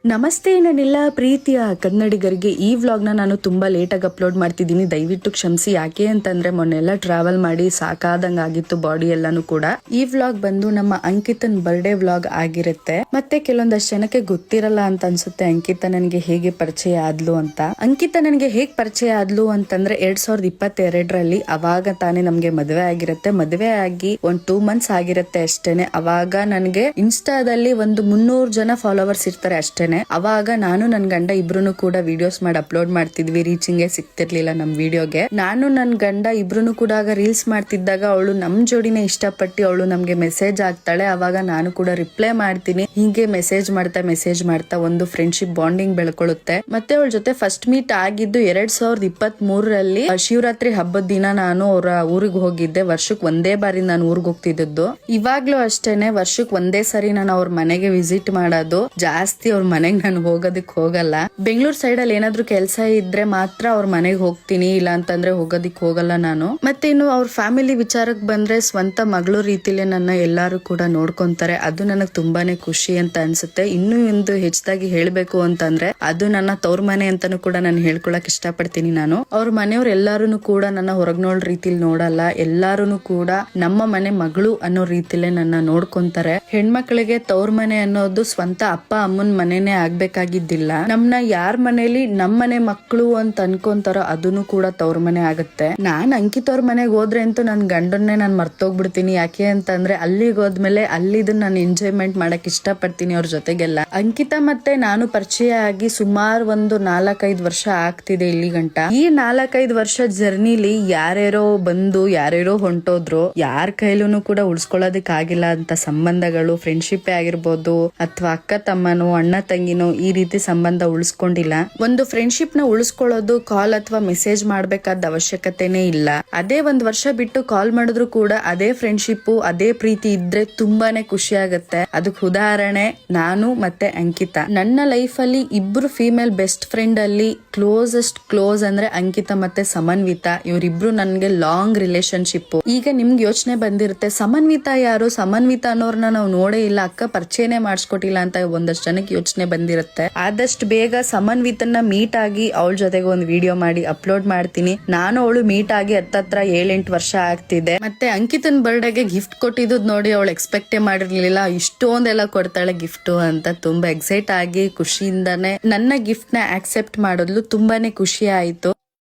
ನಮಸ್ತೆ, ನನ್ನೆಲ್ಲ ಪ್ರೀತಿಯ ಕನ್ನಡಿಗರಿಗೆ ಈ ವ್ಲಾಗ್ನ ನಾನು ತುಂಬಾ ಲೇಟಾಗಿ ಅಪ್ಲೋಡ್ ಮಾಡ್ತಿದ್ದೀನಿ. ದಯವಿಟ್ಟು ಕ್ಷಮಿಸಿ. ಯಾಕೆ ಅಂತಂದ್ರೆ ಮೊನ್ನೆಲ್ಲ ಟ್ರಾವೆಲ್ ಮಾಡಿ ಸಾಕಾದಂಗ ಆಗಿತ್ತು ಬಾಡಿ ಎಲ್ಲಾನು ಕೂಡ. ಈ ವ್ಲಾಗ್ ಬಂದು ನಮ್ಮ ಅಂಕಿತನ್ ಬರ್ಡೇ ವ್ಲಾಗ್ ಆಗಿರುತ್ತೆ. ಮತ್ತೆ ಕೆಲವೊಂದಷ್ಟು ಜನಕ್ಕೆ ಗೊತ್ತಿರಲ್ಲ ಅಂತ ಅನ್ಸುತ್ತೆ ಅಂಕಿತ ನನಗೆ ಹೇಗೆ ಪರಿಚಯ ಆದ್ಲು ಅಂತ. ಅಂಕಿತ ನನಗೆ ಹೇಗ್ ಪರಿಚಯ ಆದ್ಲು ಅಂತಂದ್ರೆ 2022ರಲ್ಲಿ ಅವಾಗ ತಾನೇ ನಮ್ಗೆ ಮದುವೆ ಆಗಿರುತ್ತೆ. ಮದುವೆ ಆಗಿ ಒಂದು 2 months ಆಗಿರುತ್ತೆ ಅಷ್ಟೇನೆ. ಅವಾಗ ನನಗೆ ಇನ್ಸ್ಟಾದಲ್ಲಿ ಒಂದು 300 ಜನ ಫಾಲೋವರ್ಸ್ ಇರ್ತಾರೆ ಅಷ್ಟೇನೆ. ಅವಾಗ ನಾನು ನನ್ ಗಂಡ ಇಬ್ರು ಕೂಡ ವಿಡಿಯೋಸ್ ಮಾಡಿ ಅಪ್ಲೋಡ್ ಮಾಡ್ತಿದ್ವಿ. ರೀಚಿಂಗ್ ಸಿಗ್ತಿರ್ಲಿಲ್ಲ ನಮ್ ವಿಡಿಯೋಗೆ. ನಾನು ನನ್ ಗಂಡ ಇಬ್ರು ಕೂಡ ರೀಲ್ಸ್ ಮಾಡ್ತಿದ್ದಾಗ ಅವಳು ನಮ್ ಜೋಡಿನೇ ಇಷ್ಟಪಟ್ಟು ಅವಳು ನಮ್ಗೆ ಮೆಸೇಜ್ ಆಗ್ತಾಳೆ. ಅವಾಗ ನಾನು ಕೂಡ ರಿಪ್ಲೈ ಮಾಡ್ತೀನಿ. ಹೀಗೆ ಮೆಸೇಜ್ ಮಾಡ್ತಾ ಒಂದು ಫ್ರೆಂಡ್ಶಿಪ್ ಬಾಂಡಿಂಗ್ ಬೆಳ್ಕೊಳ್ಳುತ್ತೆ. ಮತ್ತೆ ಅವಳ ಜೊತೆ ಫಸ್ಟ್ ಮೀಟ್ ಆಗಿದ್ದು 2023ರಲ್ಲಿ ಶಿವರಾತ್ರಿ ಹಬ್ಬದ ದಿನ ನಾನು ಅವರ ಊರಿಗೆ ಹೋಗಿದ್ದೆ. ವರ್ಷಕ್ಕೆ ಒಂದೇ ಬಾರಿ ನಾನು ಊರಿಗೆ ಹೋಗ್ತಿದ್ದದ್ದು. ಇವಾಗ್ಲೂ ಅಷ್ಟೇನೆ, ವರ್ಷಕ್ಕೆ ಒಂದೇ ಸರಿ ನಾನು ಅವ್ರ ಮನೆಗೆ ವಿಸಿಟ್ ಮಾಡೋದು. ಜಾಸ್ತಿ ಅವ್ರ ಮನೆಗೆ ನಾನು ಹೋಗೋದಕ್ ಹೋಗಲ್ಲ. ಬೆಂಗಳೂರು ಸೈಡ್ ಅಲ್ಲಿ ಏನಾದ್ರು ಕೆಲಸ ಇದ್ರೆ ಮಾತ್ರ ಅವ್ರ ಮನೆಗೆ ಹೋಗ್ತೀನಿ, ಇಲ್ಲ ಅಂತಂದ್ರೆ ಹೋಗೋದಿಕ್ ಹೋಗಲ್ಲ ನಾನು. ಮತ್ತೆ ಇನ್ನು ಅವ್ರ ಫ್ಯಾಮಿಲಿ ವಿಚಾರಕ್ಕೆ ಬಂದ್ರೆ ಸ್ವಂತ ಮಗಳು ರೀತಿಲೇ ನನ್ನ ಎಲ್ಲಾರು ಕೂಡ ನೋಡ್ಕೊಂತಾರೆ. ಅದು ನನಗ್ ತುಂಬಾನೇ ಖುಷಿ ಅಂತ ಅನ್ಸುತ್ತೆ. ಇನ್ನೂ ಒಂದು ಹೆಚ್ಚಾಗಿ ಹೇಳ್ಬೇಕು ಅಂತಂದ್ರೆ ಅದು ನನ್ನ ತವ್ರ ಮನೆ ಅಂತಾನು ಕೂಡ ನಾನು ಹೇಳ್ಕೊಳಕ್ ಇಷ್ಟಪಡ್ತೀನಿ. ನಾನು ಅವ್ರ ಮನೆಯವ್ರ ಎಲ್ಲಾರು ಕೂಡ ನನ್ನ ಹೊರಗ್ನೋಳ್ ರೀತಿಲಿ ನೋಡಲ್ಲ. ಎಲ್ಲಾರು ಕೂಡ ನಮ್ಮ ಮನೆ ಮಗಳು ಅನ್ನೋ ರೀತಿಲೇ ನನ್ನ ನೋಡ್ಕೊಂತಾರೆ. ಹೆಣ್ಮಕ್ಳಿಗೆ ತವ್ರ ಮನೆ ಅನ್ನೋದು ಸ್ವಂತ ಅಪ್ಪ ಅಮ್ಮನ ಮನೆನೇ ಆಗ್ಬೇಕಾಗಿದ್ದಿಲ್ಲ. ನಮ್ನ ಯಾರ ಮನೇಲಿ ನಮ್ಮನೆ ಮಕ್ಕಳು ಅಂತ ಅನ್ಕೊಂತಾರೋ ಅದನ್ನು ಕೂಡ ತವ್ರ ಮನೆ ಆಗುತ್ತೆ. ನಾನ್ ಅಂಕಿತ್ ಅವ್ರ ಮನೆಗೆ ಹೋದ್ರೆ ಅಂತೂ ನನ್ ಗಂಡನ್ನೇ ನಾನ್ ಮರ್ತೋಗ್ಬಿಡ್ತೀನಿ. ಯಾಕೆ ಅಂತಂದ್ರೆ ಅಲ್ಲಿಗೆ ಹೋದ್ಮೇಲೆ ಅಲ್ಲಿದನ್ನ ನಾನು ಎಂಜಾಯ್ಮೆಂಟ್ ಮಾಡಕ್ ಇಷ್ಟಪಡ್ತೀನಿ ಅವ್ರ ಜೊತೆಗೆಲ್ಲ. ಅಂಕಿತ ಮತ್ತೆ ನಾನು ಪರಿಚಯ ಆಗಿ ಸುಮಾರು ಒಂದು 4-5 ವರ್ಷ ಆಗ್ತಿದೆ ಇಲ್ಲಿ ಗಂಟ. ಈ 4-5 ವರ್ಷ ಜರ್ನಿಲಿ ಯಾರ್ಯಾರೋ ಬಂದು ಯಾರ್ಯಾರೋ ಹೊಂಟೋದ್ರು. ಯಾರ ಕೈಲೂ ಕೂಡ ಉಳ್ಸ್ಕೊಳ್ಳೋದಕ್ ಆಗಿಲ್ಲ ಅಂತ ಸಂಬಂಧಗಳು, ಫ್ರೆಂಡ್ಶಿಪ್ ಆಗಿರ್ಬೋದು ಅಥವಾ ಅಕ್ಕ ತಮ್ಮನೋ ಅಣ್ಣ ತಂಗಿನೋ ಈ ರೀತಿ ಸಂಬಂಧ ಉಳಿಸ್ಕೊಂಡಿಲ್ಲ. ಒಂದು ಫ್ರೆಂಡ್ಶಿಪ್ ನ ಉಳಿಸ್ಕೊಳ್ಳೋದು ಕಾಲ್ ಅಥವಾ ಮೆಸೇಜ್ ಮಾಡ್ಬೇಕಾದ ಅವಶ್ಯಕತೆನೇ ಇಲ್ಲ. ಅದೇ 1 ವರ್ಷ ಬಿಟ್ಟು ಕಾಲ್ ಮಾಡಿದ್ರು ಕೂಡ ಅದೇ ಫ್ರೆಂಡ್ಶಿಪ್ ಅದೇ ಪ್ರೀತಿ ಇದ್ರೆ ತುಂಬಾನೇ ಖುಷಿ ಆಗತ್ತೆ. ಅದಕ್ಕೆ ಉದಾಹರಣೆ ನಾನು ಮತ್ತೆ ಅಂಕಿತ. ನನ್ನ ಲೈಫ್ ಅಲ್ಲಿ ಇಬ್ರು ಫೀಮೇಲ್ ಬೆಸ್ಟ್ ಫ್ರೆಂಡ್ ಅಲ್ಲಿ ಕ್ಲೋಸ್ ಅಂದ್ರೆ ಅಂಕಿತ ಮತ್ತೆ ಸಮನ್ವಿತಾ. ಇವರಿಬ್ರು ನನ್ಗೆ ಲಾಂಗ್ ರಿಲೇಶನ್ಶಿಪ್. ಈಗ ನಿಮ್ಗೆ ಯೋಚನೆ ಬಂದಿರುತ್ತೆ, ಸಮನ್ವಿತಾ ಯಾರು? ಸಮನ್ವಿತಾ ಅನ್ನೋರ್ನ ನಾವು ನೋಡೇ ಇಲ್ಲ, ಅಕ್ಕ ಪರಿಚಯನೇ ಮಾಡಿಸ್ಕೊಟ್ಟಿಲ್ಲ ಅಂತ ಒಂದಷ್ಟು ಜನಕ್ಕೆ ಯೋಚನೆ ಬಂದಿರುತ್ತೆ. ಆದಷ್ಟು ಬೇಗ ಸಮನ್ವಿತನ್ನ ಮೀಟ್ ಆಗಿ ಅವಳ ಜೊತೆಗೆ ಒಂದು ವಿಡಿಯೋ ಮಾಡಿ ಅಪ್ಲೋಡ್ ಮಾಡ್ತೀನಿ. ನಾನು ಅವಳು ಮೀಟ್ ಆಗಿ ಹತ್ತತ್ರ 7-8 ವರ್ಷ ಆಗ್ತಿದೆ. ಮತ್ತೆ ಅಂಕಿತನ್ ಬರ್ಡೇಗೆ ಗಿಫ್ಟ್ ಕೊಟ್ಟಿದ್ದು ನೋಡಿ ಅವಳು ಎಕ್ಸ್ಪೆಕ್ಟೇ ಮಾಡಿರ್ಲಿಲ್ಲ ಇಷ್ಟೊಂದೆಲ್ಲ ಕೊಡ್ತಾಳೆ ಗಿಫ್ಟ್ ಅಂತ. ತುಂಬಾ ಎಕ್ಸೈಟ್ ಆಗಿ ಖುಷಿಯಿಂದಾನೆ ನನ್ನ ಗಿಫ್ಟ್ ನ ಆಕ್ಸೆಪ್ಟ್ ಮಾಡೋದ್ಲು. ತುಂಬಾನೇ ಖುಷಿ ಆಯ್ತು.